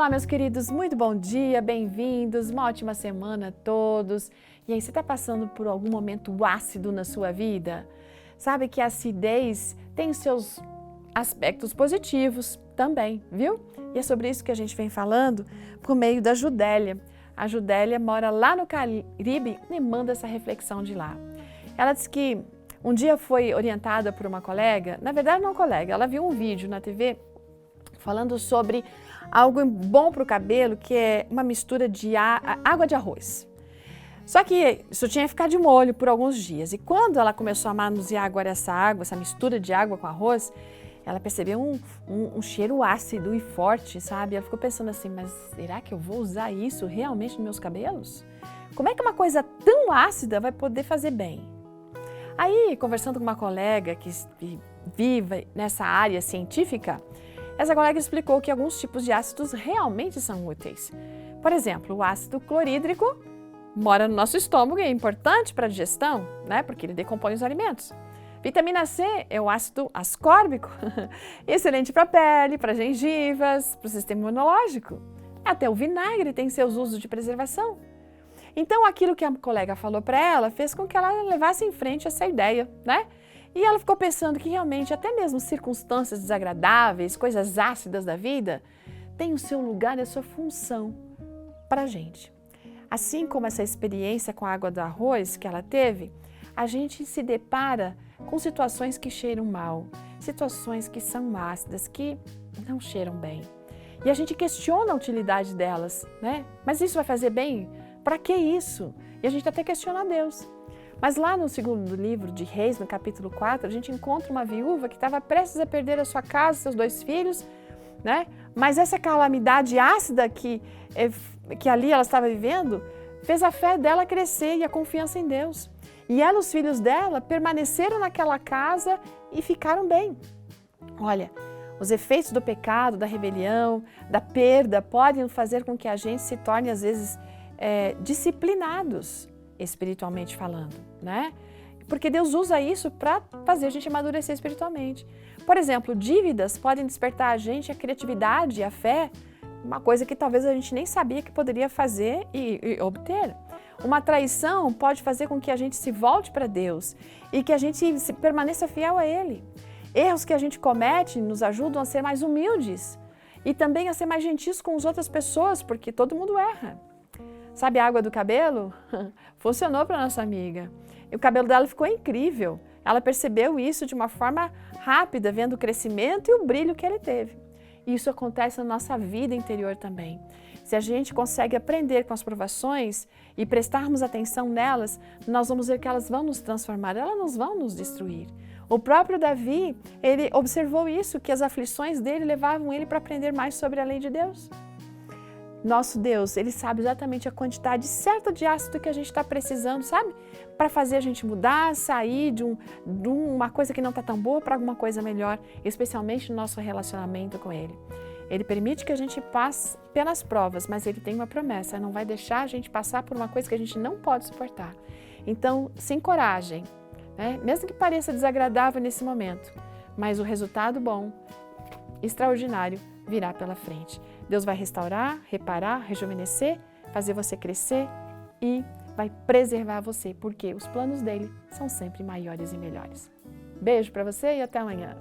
Olá, meus queridos, muito bom dia, bem-vindos, uma ótima semana a todos. E aí, você está passando por algum momento ácido na sua vida? Sabe que a acidez tem os seus aspectos positivos também, viu? E é sobre isso que a gente vem falando por meio da Judélia. A Judélia mora lá no Caribe e manda essa reflexão de lá. Ela disse que um dia foi orientada por uma colega, na verdade não colega, ela viu um vídeo na TV falando sobre algo bom para o cabelo, que é uma mistura de água de arroz. Só que isso tinha que ficar de molho por alguns dias. E quando ela começou a manusear agora essa mistura de água com arroz, ela percebeu um cheiro ácido e forte, sabe? Ela ficou pensando assim, mas será que eu vou usar isso realmente nos meus cabelos? Como é que uma coisa tão ácida vai poder fazer bem? Aí, conversando com uma colega que vive nessa área científica, essa colega explicou que alguns tipos de ácidos realmente são úteis. Por exemplo, o ácido clorídrico mora no nosso estômago e é importante para a digestão, né? Porque ele decompõe os alimentos. Vitamina C é o ácido ascórbico, excelente para a pele, para gengivas, para o sistema imunológico. Até o vinagre tem seus usos de preservação. Então, aquilo que a colega falou para ela fez com que ela levasse em frente essa ideia, né? E ela ficou pensando que realmente até mesmo circunstâncias desagradáveis, coisas ácidas da vida, têm o seu lugar e a sua função para a gente. Assim como essa experiência com a água do arroz que ela teve, a gente se depara com situações que cheiram mal, situações que são ácidas, que não cheiram bem. E a gente questiona a utilidade delas, né? Mas isso vai fazer bem? Para que isso? E a gente até questiona a Deus. Mas lá no segundo livro de Reis, no capítulo 4, a gente encontra uma viúva que estava prestes a perder a sua casa, seus 2 filhos, né? Mas essa calamidade ácida que ali ela estava vivendo, fez a fé dela crescer e a confiança em Deus. E ela e os filhos dela permaneceram naquela casa e ficaram bem. Olha, os efeitos do pecado, da rebelião, da perda, podem fazer com que a gente se torne, às vezes, disciplinados, espiritualmente falando, né? Porque Deus usa isso para fazer a gente amadurecer espiritualmente. Por exemplo, dívidas podem despertar a gente a criatividade e a fé, uma coisa que talvez a gente nem sabia que poderia fazer e obter. Uma traição pode fazer com que a gente se volte para Deus e que a gente permaneça fiel a Ele. Erros que a gente comete nos ajudam a ser mais humildes e também a ser mais gentis com as outras pessoas, porque todo mundo erra. Sabe a água do cabelo? Funcionou para nossa amiga. E o cabelo dela ficou incrível. Ela percebeu isso de uma forma rápida, vendo o crescimento e o brilho que ele teve. E isso acontece na nossa vida interior também. Se a gente consegue aprender com as provações e prestarmos atenção nelas, nós vamos ver que elas vão nos transformar, elas não vão nos destruir. O próprio Davi, ele observou isso, que as aflições dele levavam ele para aprender mais sobre a lei de Deus. Nosso Deus, Ele sabe exatamente a quantidade certa de ácido que a gente está precisando, sabe? Para fazer a gente mudar, sair de uma coisa que não está tão boa para alguma coisa melhor, especialmente no nosso relacionamento com Ele. Ele permite que a gente passe pelas provas, mas Ele tem uma promessa, não vai deixar a gente passar por uma coisa que a gente não pode suportar. Então, se encorajem, né? Mesmo que pareça desagradável nesse momento, mas o resultado bom, extraordinário, virá pela frente. Deus vai restaurar, reparar, rejuvenescer, fazer você crescer e vai preservar você, porque os planos dele são sempre maiores e melhores. Beijo para você e até amanhã.